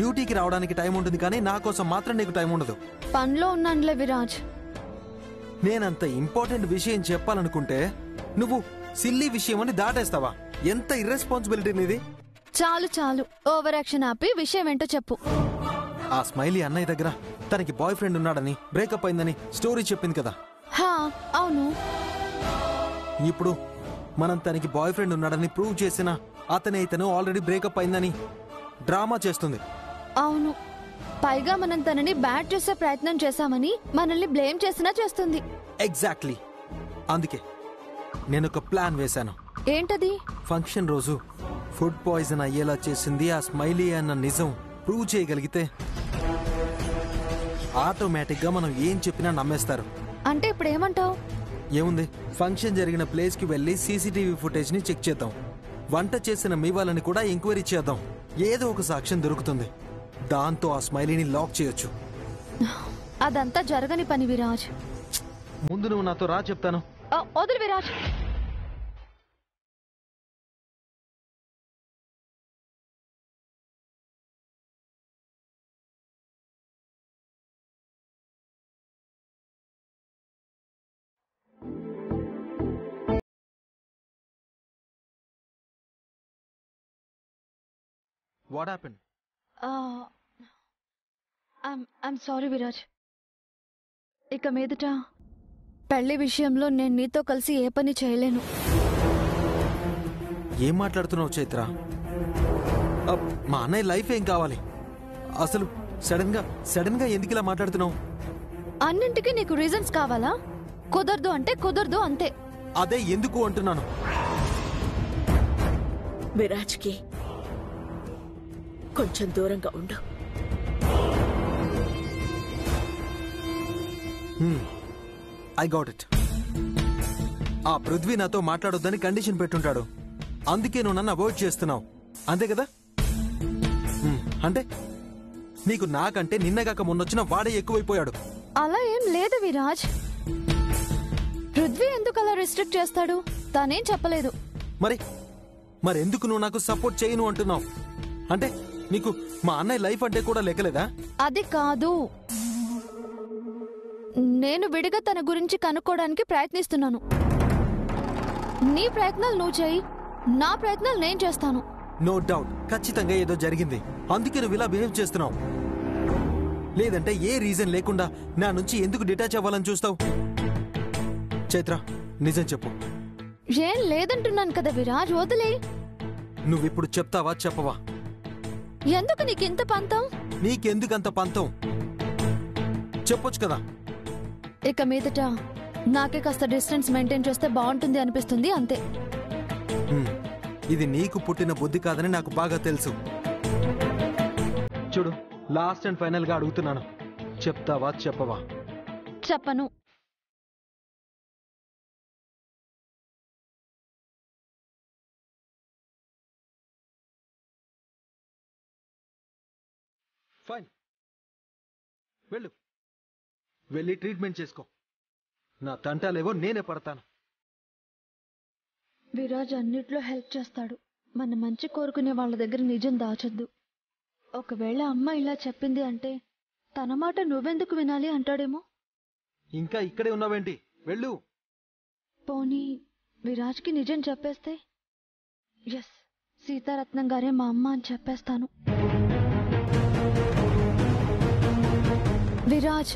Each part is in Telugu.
డ్యూటీకి రావడానికి టైం ఉంటుంది కానీ నా కోసం మాత్రం నీకు టైం ఉండదు. పనిలో ఉన్నానులే విరాజ్. నేనంత ఇంపార్టెంట్ విషయం చెప్పాలనుకుంటే నువ్వు సిల్లీ విషయం అని దాటేస్తావా? ఎంత ఇర్రెస్పాన్సిబిలిటీ నీది. చాలు చాలు, ఓవర్ యాక్షన్ ఆపి విషయం ఏంటో చెప్పు. ఆ స్మైలీ అన్నయ్య దగ్గర తనకి బాయ్ ఫ్రెండ్ ఉన్నాడని, బ్రేకప్ అయిందని స్టోరీ చెప్పింది కదా. హా అవును. ఇప్పుడు మనం తనకి బాయ్ ఫ్రెండ్ ఉన్నాడని ప్రూవ్ చేసిన అతనే ఇతను ఆల్రెడీ బ్రేకప్ అయిందని డ్రామా చేస్తుంది. అవును, పైగా మనం తనని బ్యాడ్ చేసే ప్రయత్నం చేశామని మనల్ని బ్లేమ్ చేసినా చేస్తుంది. ఎగ్జాక్ట్లీ. అందుకే నేను ఒక ప్లాన్ వేశాను. ఏంటది? ఫంక్షన్ రోజు ఫుడ్ పాయిజన్ అయ్యేలా చేసింది ఆ స్మైలీ అన్న నిజం ప్రూవ్ చేయగలిగితే ఆటోమేటిక్ గా మనం ఏం చెప్పినా నమ్మేస్తారు. అంటే ఇప్పుడు ఏమంటావు? ఏముంది, ఫంక్షన్ జరిగిన ప్లేస్ కి వెళ్లి సీసీటీవీ ఫుటేజ్ ని చెక్ చేద్దాం. వంట చేసిన మీ వాళ్ళని కూడా ఎంక్వైరీ చేద్దాం. ఏదో ఒక సాక్ష్యం దొరుకుతుంది. దాంతో ఆ స్మైలీని లాక్ చేయొచ్చు. అదంతా జరగని పని విరాజ్. ముందు నువ్వు నాతో రా, చెప్తాను. వదులు Viraj. What happened? I'm sorry Viraj. ఇక మీదట పెళ్లి విషయంలో నేను నీతో కలిసి ఏ పని చేయలేను. ఏం మాట్లాడుతున్నావు చైత్ర? మా అన్నయ్య లైఫ్ ఏం కావాలి? అసలు సడన్ గా ఎందుకు ఇలా మాట్లాడుతున్నావు? అన్నింటికి నీకు రీజన్స్ కావాలా? కుదరదు అంటే కుదరదు అంతే. అదే ఎందుకు అంటున్నాను. విరాజ్కి కొంచెం దూరంగా ఉండు. I got it. ఆ పృథ్వీ నాతో మాట్లాడొద్దని కండిషన్ పెట్టుంటాడు. అందుకే నువ్వు నన్ను అవాయిడ్ చేస్తున్నావు, అంతే కదా? అంటే నీకు నాకంటే నిన్నగాక మొన్నొచ్చిన వాడే ఎక్కువైపోయాడు. అలా ఏం లేదు విరాజ్. పృథ్వీ ఎందుకు అలా రిస్ట్రిక్ట్ చేస్తాడు? తానేం చెప్పలేదు. మరెందుకు నువ్వు నాకు సపోర్ట్ చేయను అంటున్నావు? అంటే నీకు మా అన్నయ్య లైఫ్ అంటే కూడా లెక్కలేదా? అది కాదు, నేను విడిగా తన గురించి కనుక్కోవడానికి ప్రయత్నిస్తున్నాను. నీ ప్రయత్నాలు నువ్వు చేయి, నా ప్రయత్నాలు నేను చేస్తాను. నో డౌట్, ఖచ్చితంగా ఏదో జరిగింది. అందుకే నువ్వు ఇలా బిహేవ్ చేస్తున్నావు. లేదంటే ఏ రీజన్ లేకుండా నా నుంచి ఎందుకు డిటాచ్ అవ్వాలని చూస్తావు? చైత్ర, నిజం చెప్పు. ఏం లేదంటున్నాను కదా విరాజ్, వదిలే. నువ్విప్పుడు చెప్తావా చెప్పవా? ఎందుకు నీకింత పంతం? నీకెందుకంత పంతం చెప్పొచ్చు కదా. ఇక మీదట నాకే కాస్త డిస్టెన్స్ మెయింటైన్ చేస్తే బాగుంటుంది అనిపిస్తుంది, అంతే. ఇది నీకు పుట్టిన బుద్ధి కాదని నాకు బాగా తెలుసు. చూడు, లాస్ట్ అండ్ ఫైనల్ గా అడుగుతున్నాను, చెప్తావా చెప్పవా? చెప్పను. ఫైన్, వెళ్ళి ట్రీట్మెంట్ చేసుకో. నా తంటాలేవో నేనే పడతాను. విరాజ్ అన్నిట్లో హెల్ప్ చేస్తాడు. మన మంచి కోరుకునే వాళ్ళ దగ్గర నిజం దాచొద్దు. ఒకవేళ అమ్మ ఇలా చెప్పింది అంటే తన మాట నువ్వెందుకు వినాలి అంటాడేమో. ఇంకా ఇక్కడే ఉన్నావేంటి? వెళ్ళు. పోనీ విరాజ్కి నిజం చెప్పేస్తే? ఎస్, సీతారత్నం గారే మా అమ్మ అని చెప్పేస్తాను. విరాజ్,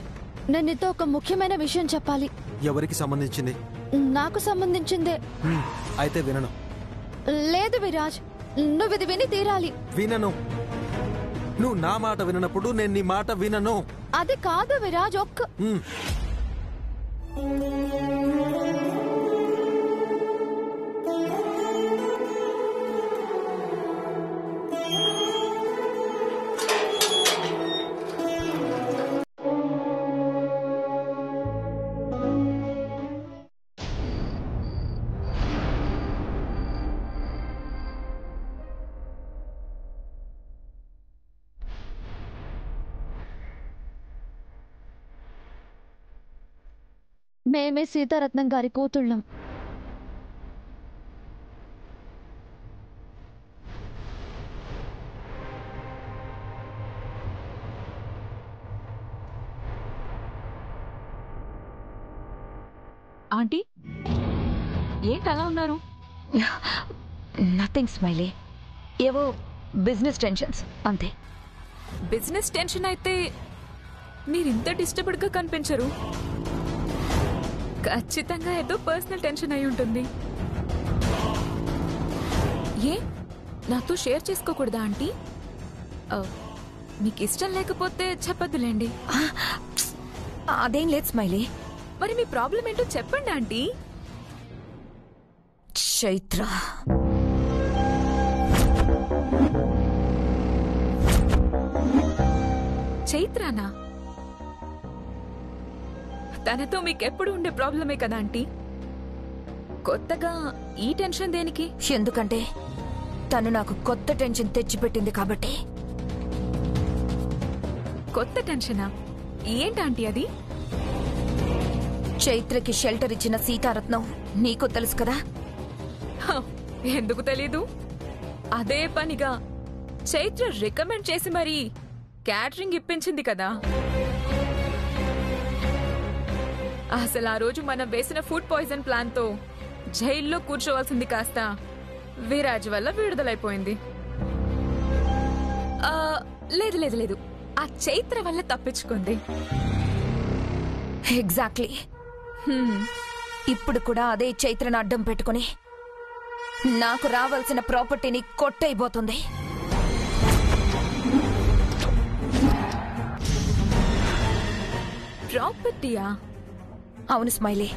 నేను నీతో ఒక ముఖ్యమైన విషయం చెప్పాలి. ఎవరికి సంబంధించింది? నాకు సంబంధించిందే. అయితే వినను. లేదు విరాజ్, నువ్వు ఇది విని తీరాలి. వినను. నువ్వు నా మాట వినప్పుడు నేను నీ మాట వినను. అది కాదు విరాజ్, మేమే సీతారత్నం గారి కూతుళ్ళం. ఆంటీ ఏంటి అలా ఉన్నారు? నథింగ్ స్మైలీ, ఏవో బిజినెస్ టెన్షన్స్ అంతే. బిజినెస్ టెన్షన్ అయితే మీరింత డిస్టర్బ్డ్గా కనిపించరు. ఖచ్చితంగా ఏదో పర్సనల్ టెన్షన్ అయి ఉంటుంది. ఏ నాతో షేర్ చేసుకోకూడదా ఆంటీ? మీకు ఇష్టం లేకపోతే చెప్పొద్దులేండి. అదేం లేదు స్మైలీ. మరి మీ ప్రాబ్లం ఏంటో చెప్పండి ఆంటీ. చైత్ర చైత్రానా? తనతో మీకెప్పుడు ఉండే ప్రాబ్లమే కదా ఆంటీ. కొత్తగా ఈ టెన్షన్ దేనికి? ఎందుకంటే తను నాకు కొత్త టెన్షన్ తెచ్చిపెట్టింది కాబట్టి. కొత్త టెన్షనా? ఏంటంటీ అది? చైత్రకి షెల్టర్ ఇచ్చిన సీతారత్నం నీకు తెలుసు కదా? ఎందుకు తెలీదు? అదే పనిగా చైత్ర రికమెండ్ చేసి మరీ క్యాటరింగ్ ఇప్పించింది కదా. అసలు ఆ రోజు మనం వేసిన ఫుడ్ పాయిజన్ ప్లాన్ తో జైల్లో కూర్చోవలసింది కాస్త విరాజ్ వల్ల విడుదలైపోయింది. లేదు లేదు లేదు, ఆ చైత్ర వల్ల తప్పించుకుంది. ఎగ్జాక్ట్లీ. ఇప్పుడు కూడా అదే చైత్రను అడ్డం పెట్టుకుని నాకు రావాల్సిన ప్రాపర్టీని కొట్టయిపోతుంది. ప్రాపర్టీయా? అవును స్మైలీ,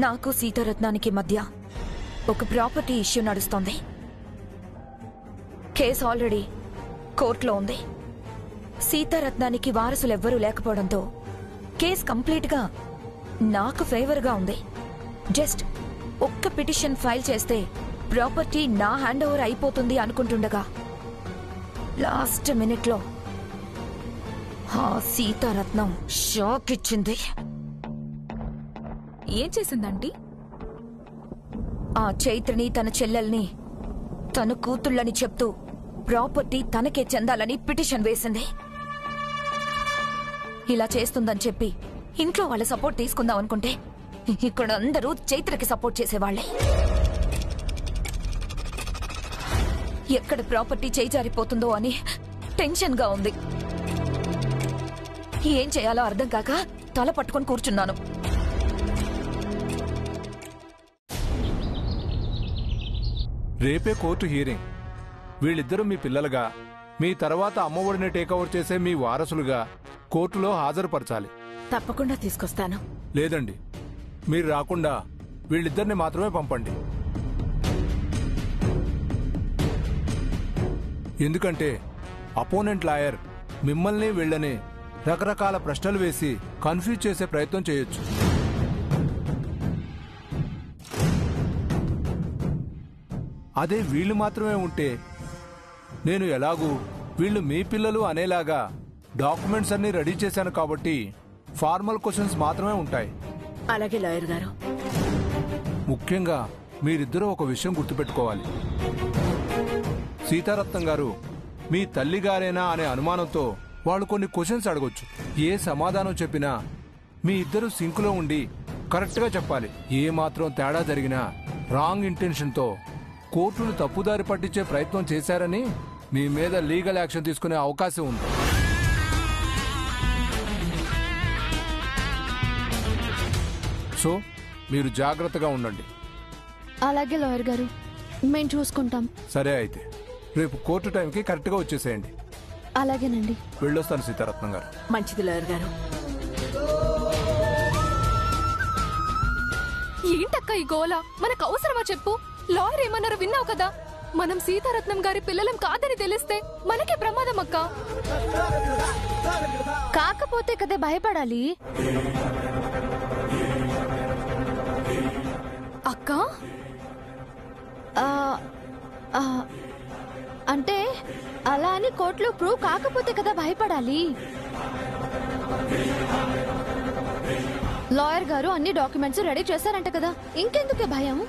నాకు సీతారత్నానికి మధ్య ఒక ప్రాపర్టీ ఇష్యూ నడుస్తోంది. కేసు ఆల్రెడీ కోర్టులో ఉంది. సీతారత్నానికి వారసులెవ్వరూ లేకపోవడంతో కేసు కంప్లీట్ గా నాకు ఫేవర్ గా ఉంది. జస్ట్ ఒక్క పిటిషన్ ఫైల్ చేస్తే ప్రాపర్టీ నా హ్యాండ్ ఓవర్ అయిపోతుంది అనుకుంటుండగా లాస్ట్ మినిట్ లో ఆ సీతారత్నం షాక్ ఇచ్చింది. ఏం చేసిందంటీ? ఆ చైత్రని తన చెల్లెల్ని తన కూతుళ్ళని చెప్తూ ప్రాపర్టీ తనకే చెందాలని పిటిషన్ వేసింది. ఇలా చేస్తుందని చెప్పి ఇంట్లో వాళ్ళ సపోర్ట్ తీసుకుందాం అనుకుంటే ఇక్కడ అందరూ చైత్రకి సపోర్ట్ చేసేవాళ్లే. ఎక్కడ ప్రాపర్టీ చేజారిపోతుందో అని టెన్షన్ గా ఉంది. ఏం చేయాలో అర్థం కాక తల పట్టుకొని కూర్చున్నాను. రేపే కోర్టు హీరింగ్. వీళ్ళిద్దరూ మీ పిల్లలుగా, మీ తర్వాత అమ్మఒడిని టేకఓవర్ చేసే మీ వారసులుగా కోర్టులో హాజరుపరచాలి. తప్పకుండా తీసుకొస్తాను. లేదండి, మీరు రాకుండా వీళ్ళిద్దరిని మాత్రమే పంపండి. ఎందుకంటే అపోనెంట్ లాయర్ మిమ్మల్ని వీళ్ళని రకరకాల ప్రశ్నలు వేసి కన్ఫ్యూజ్ చేసే ప్రయత్నం చేయొచ్చు. అదే వీళ్ళు మాత్రమే ఉంటే నేను ఎలాగూ వీళ్ళు మీ పిల్లలు అనేలాగా డాక్యుమెంట్స్ అన్ని రెడీ చేశాను కాబట్టి ఫార్మల్ క్వశ్చన్స్ మాత్రమే ఉంటాయి. అలాగే లాయర్ గారు. ముఖ్యంగా మీరిద్దరూ ఒక విషయం గుర్తుపెట్టుకోవాలి. సీతారత్నం గారు మీ తల్లిగారేనా అనే అనుమానంతో వాళ్ళు కొన్ని క్వశ్చన్స్ అడగొచ్చు. ఏ సమాధానం చెప్పినా మీ ఇద్దరు సింకులో ఉండి కరెక్ట్గా చెప్పాలి. ఏ మాత్రం తేడా జరిగినా రాంగ్ ఇంటెన్షన్తో కోర్టును తప్పుదారి పట్టించే ప్రయత్నం చేశారని మీ మీద లీగల్ యాక్షన్ తీసుకునే అవకాశం ఉంది. సో మీరు జాగ్రత్తగా ఉండండి. అలాగే లాయర్ గారు, మేము చూసుకుంటాం. సరే అయితే రేపు కోర్టు టైంకి కరెక్ట్గా వచ్చేసేయండి. అలాగేనండి. వెళ్ళొస్తాను సీతారత్నం గారు. మంచిది లాయర్ గారు. ఏంటక్క ఈ గోల? మనకు అవసరమా చెప్పు? లాయర్ ఏమన్నారో విన్నావు కదా. మనం సీతారత్నం గారి పిల్లలం కాదని తెలిస్తే మనకే ప్రమాదం అక్క. కాకపోతే కదే భయపడాలి అక్క. అంటే అలా అని కోర్టులో ప్రూవ్ కాకపోతే కదా భయపడాలి. లాయర్ గారు అన్ని డాక్యుమెంట్స్ రెడీ చేశారంట కదా, ఇంకెందుకే భయం?